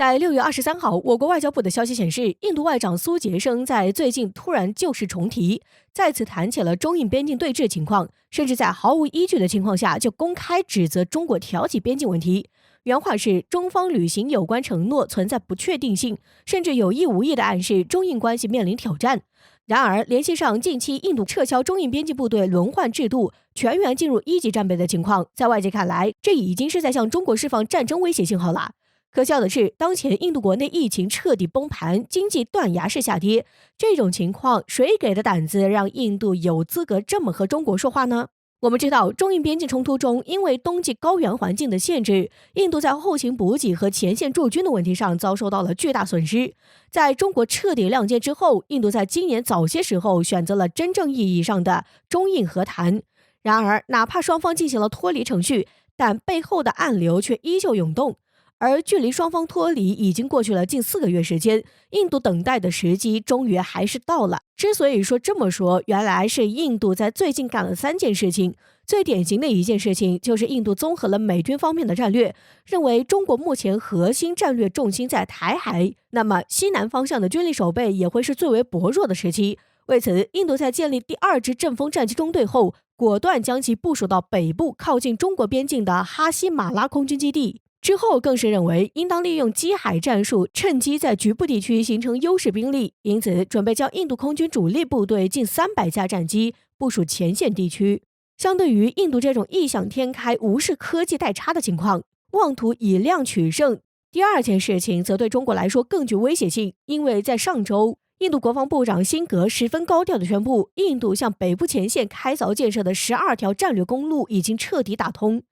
在6月23号，我国外交部的消息显示，印度外长苏杰生在最近突然旧事重提，再次谈起了中印边境对峙情况，甚至在毫无依据的情况下就公开指责中国挑起边境问题。原话是中方履行有关承诺存在不确定性，甚至有意无意地暗示中印关系面临挑战。然而，联系上近期印度撤销中印边境部队轮换制度，全员进入1级战备的情况，在外界看来，这已经是在向中国释放战争威胁信号了。可笑的是，当前印度国内疫情彻底崩盘，经济断崖式下跌，这种情况谁给的胆子让印度有资格这么和中国说话呢？我们知道，中印边境冲突中，因为冬季高原环境的限制，印度在后勤补给和前线驻军的问题上遭受到了巨大损失。在中国彻底亮剑之后，印度在今年早些时候选择了真正意义上的中印和谈。然而，哪怕双方进行了脱离程序，但背后的暗流却依旧涌动。而距离双方脱离已经过去了近4个月时间，印度等待的时机终于还是到了。之所以说这么说，原来是印度在最近干了3件事情。最典型的一件事情就是印度综合了美军方面的战略，认为中国目前核心战略重心在台海，那么西南方向的军力守备也会是最为薄弱的时期。为此，印度在建立第2支阵风战机中队后，果断将其部署到北部靠近中国边境的哈希马拉空军基地。之后更是认为应当利用机海战术，趁机在局部地区形成优势兵力，因此准备将印度空军主力部队近300架战机部署前线地区。相对于印度这种异想天开、无视科技代差的情况，妄图以量取胜，第2件事情则对中国来说更具威胁性，因为在上周，印度国防部长辛格十分高调地宣布，印度向北部前线开凿建设的12条战略公路已经彻底打通。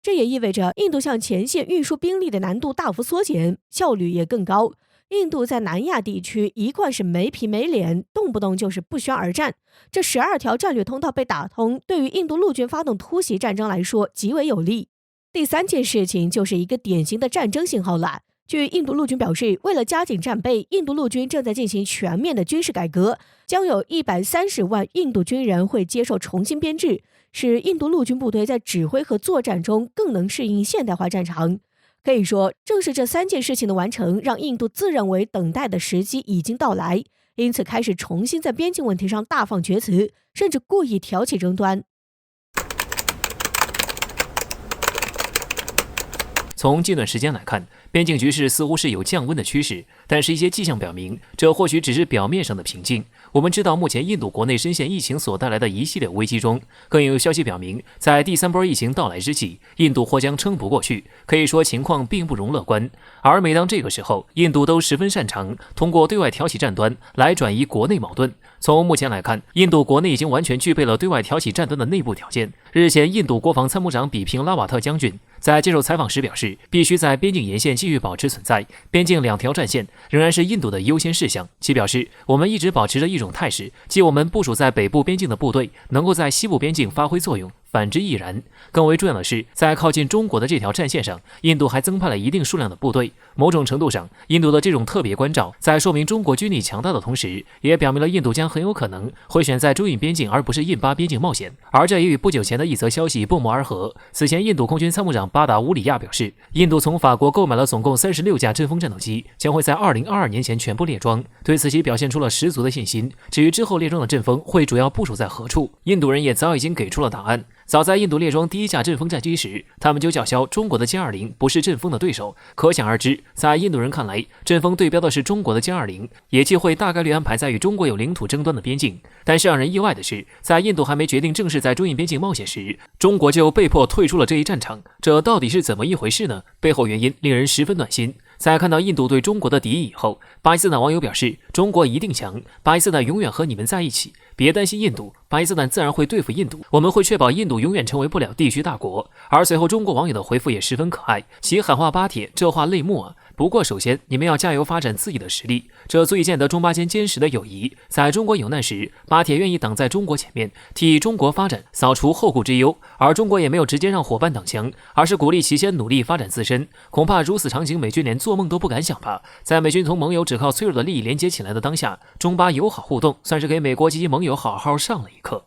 这也意味着印度向前线运输兵力的难度大幅缩减，效率也更高。印度在南亚地区一贯是没皮没脸，动不动就是不宣而战。这12条战略通道被打通，对于印度陆军发动突袭战争来说极为有利。第3件事情就是一个典型的战争信号了。据印度陆军表示，为了加紧战备，印度陆军正在进行全面的军事改革，将有130万印度军人会接受重新编制，使印度陆军部队在指挥和作战中更能适应现代化战场。可以说，正是这3件事情的完成，让印度自认为等待的时机已经到来，因此开始重新在边境问题上大放厥词，甚至故意挑起争端。从近段时间来看，边境局势似乎是有降温的趋势，但是一些迹象表明，这或许只是表面上的平静。我们知道，目前印度国内深陷疫情所带来的一系列危机中，更有消息表明，在第3波疫情到来之际，印度或将撑不过去，可以说情况并不容乐观。而每当这个时候，印度都十分擅长通过对外挑起战端来转移国内矛盾。从目前来看，印度国内已经完全具备了对外挑起战端的内部条件。日前，印度国防参谋长比平拉瓦特将军在接受采访时表示，必须在边境沿线继续保持存在，边境2条战线仍然是印度的优先事项。其表示，我们一直保持着一种态势，即我们部署在北部边境的部队能够在西部边境发挥作用，反之亦然。更为重要的是，在靠近中国的这条战线上，印度还增派了一定数量的部队。某种程度上，印度的这种特别关照，在说明中国军力强大的同时，也表明了印度将很有可能会选在中印边境而不是印巴边境冒险。而这也与不久前的一则消息不谋而合。此前，印度空军参谋长巴达乌里亚表示，印度从法国购买了总共36架阵风战斗机，将会在2022年前全部列装，对此其表现出了十足的信心。至于之后列装的阵风会主要部署在何处，印度人也早已经给出了答案。早在印度列装第1架阵风战机时，他们就叫嚣中国的歼20不是阵风的对手。可想而知，在印度人看来，阵风对标的是中国的歼20，也就会大概率安排在与中国有领土争端的边境。但是让人意外的是，在印度还没决定正式在中印边境冒险时，中国就被迫退出了这一战场。这到底是怎么一回事呢？背后原因令人十分暖心。在看到印度对中国的敌意以后，巴基斯坦网友表示，中国一定强，巴基斯坦永远和你们在一起，别担心印度，巴基斯坦自然会对付印度，我们会确保印度永远成为不了地区大国。而随后中国网友的回复也十分可爱，其喊话巴铁，这话泪目啊。不过首先你们要加油发展自己的实力，这足以见得中巴间坚实的友谊。在中国有难时，巴铁愿意挡在中国前面，替中国发展扫除后顾之忧，而中国也没有直接让伙伴挡枪，而是鼓励其先努力发展自身。恐怕如此场景美军连做梦都不敢想吧。在美军同盟友只靠脆弱的利益连接起来的当下，中巴友好互动算是给美国及其盟友好好上了一课。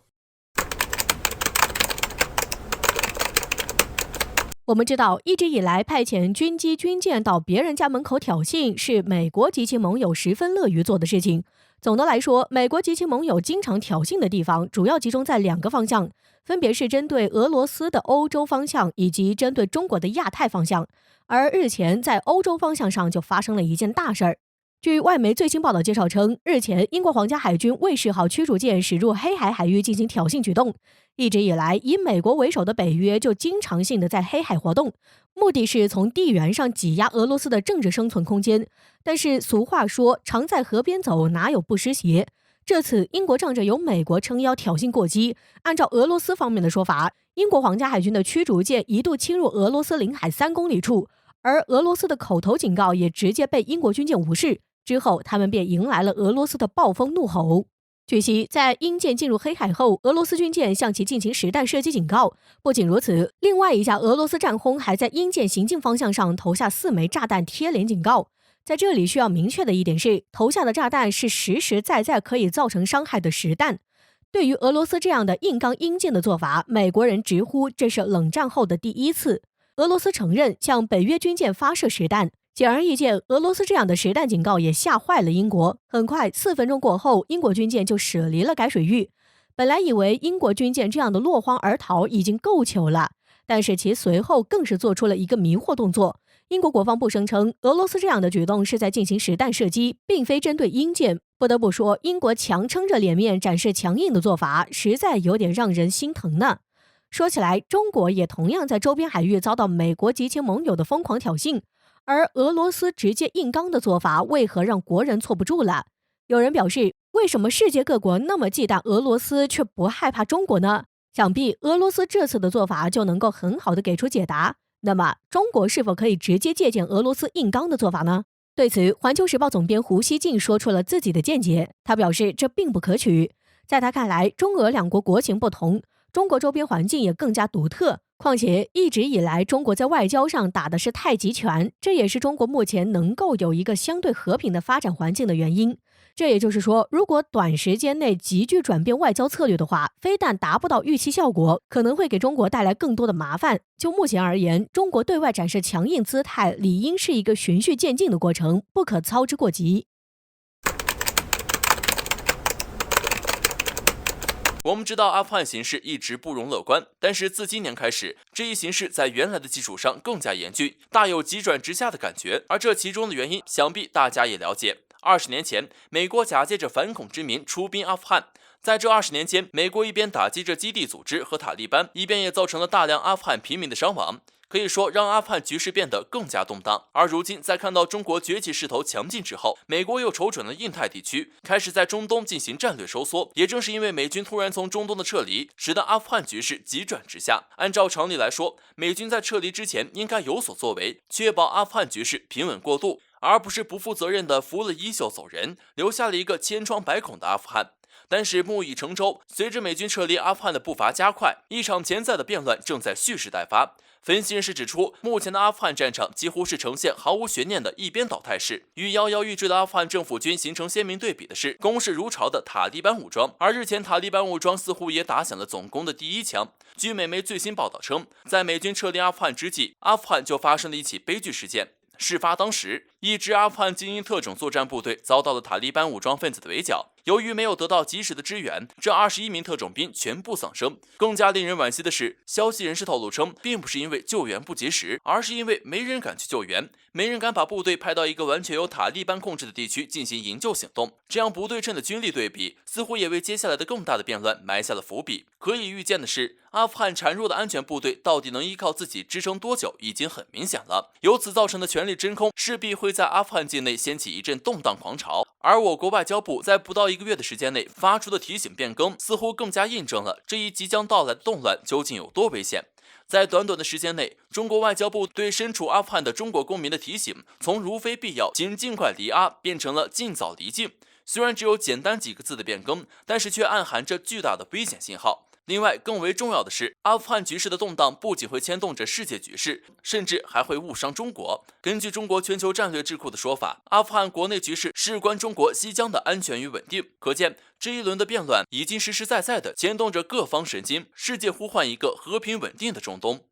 我们知道，一直以来派遣军机、军舰到别人家门口挑衅，是美国及其盟友十分乐于做的事情。总的来说，美国及其盟友经常挑衅的地方，主要集中在2个方向，分别是针对俄罗斯的欧洲方向，以及针对中国的亚太方向。而日前在欧洲方向上就发生了一件大事儿。据外媒最新报道介绍称，日前英国皇家海军卫士号驱逐舰驶入黑海海域进行挑衅举动。一直以来，以美国为首的北约就经常性的在黑海活动，目的是从地缘上挤压俄罗斯的政治生存空间。但是俗话说，常在河边走，哪有不湿鞋？这次英国仗着有美国撑腰挑衅过激，按照俄罗斯方面的说法，英国皇家海军的驱逐舰一度侵入俄罗斯领海3公里处，而俄罗斯的口头警告也直接被英国军舰无视。之后，他们便迎来了俄罗斯的暴风怒吼。据悉，在英舰进入黑海后，俄罗斯军舰向其进行实弹射击警告。不仅如此，另外一架俄罗斯战轰还在英舰行进方向上投下4枚炸弹贴脸警告。在这里需要明确的一点是，投下的炸弹是实实在在可以造成伤害的实弹。对于俄罗斯这样的硬刚英舰的做法，美国人直呼这是冷战后的第一次。俄罗斯承认向北约军舰发射实弹。显而易见，俄罗斯这样的实弹警告也吓坏了英国。很快，4分钟过后，英国军舰就驶离了该水域。本来以为英国军舰这样的落荒而逃已经够糗了，但是其随后更是做出了一个迷惑动作。英国国防部声称，俄罗斯这样的举动是在进行实弹射击，并非针对英舰。不得不说，英国强撑着脸面展示强硬的做法，实在有点让人心疼呢。说起来，中国也同样在周边海域遭到美国及其盟友的疯狂挑衅。而俄罗斯直接硬刚的做法，为何让国人坐不住了？有人表示，为什么世界各国那么忌惮俄罗斯，却不害怕中国呢？想必俄罗斯这次的做法就能够很好的给出解答。那么，中国是否可以直接借鉴俄罗斯硬刚的做法呢？对此，环球时报总编胡锡进说出了自己的见解。他表示，这并不可取。在他看来，中俄2国国情不同，中国周边环境也更加独特。况且一直以来，中国在外交上打的是太极拳，这也是中国目前能够有一个相对和平的发展环境的原因。这也就是说，如果短时间内急剧转变外交策略的话，非但达不到预期效果，可能会给中国带来更多的麻烦。就目前而言，中国对外展示强硬姿态，理应是一个循序渐进的过程，不可操之过急。我们知道阿富汗形势一直不容乐观，但是自今年开始，这一形势在原来的基础上更加严峻，大有急转直下的感觉。而这其中的原因，想必大家也了解。20年前，美国假借着反恐之名出兵阿富汗。在这20年间，美国一边打击着基地组织和塔利班，一边也造成了大量阿富汗平民的伤亡。可以说让阿富汗局势变得更加动荡。而如今在看到中国崛起势头强劲之后，美国又瞅准了印太地区，开始在中东进行战略收缩。也正是因为美军突然从中东的撤离，使得阿富汗局势急转直下。按照常理来说，美军在撤离之前应该有所作为，确保阿富汗局势平稳过渡，而不是不负责任的服了衣袖走人，留下了一个千疮百孔的阿富汗。但是木已成舟，随着美军撤离阿富汗的步伐加快，一场潜在的变乱正在蓄势待发。分析人士指出，目前的阿富汗战场几乎是呈现毫无悬念的一边倒态势。与摇摇欲坠的阿富汗政府军形成鲜明对比的是，攻势如潮的塔利班武装。而日前塔利班武装似乎也打响了总攻的第一枪。据美媒最新报道称，在美军撤离阿富汗之际，阿富汗就发生了一起悲剧事件。事发当时，一支阿富汗精英特种作战部队遭到了塔利班武装分子的围剿。由于没有得到及时的支援，这21名特种兵全部丧生。更加令人惋惜的是，消息人士透露称，并不是因为救援不及时，而是因为没人敢去救援，没人敢把部队派到一个完全由塔利班控制的地区进行营救行动。这样不对称的军力对比，似乎也为接下来的更大的变乱埋下了伏笔。可以预见的是，阿富汗孱弱的安全部队到底能依靠自己支撑多久，已经很明显了。由此造成的权力真空，势必会在阿富汗境内掀起一阵动荡狂潮。而我国外交部在不到1个月的时间内发出的提醒变更，似乎更加印证了这一即将到来的动乱究竟有多危险。在短短的时间内，中国外交部对身处阿富汗的中国公民的提醒，从如非必要请尽快离阿变成了尽早离境。虽然只有简单几个字的变更，但是却暗含着巨大的危险信号。另外，更为重要的是，阿富汗局势的动荡不仅会牵动着世界局势，甚至还会误伤中国。根据中国全球战略智库的说法，阿富汗国内局势事关中国西疆的安全与稳定。可见，这一轮的变乱已经实实在在地牵动着各方神经，世界呼唤一个和平稳定的中东。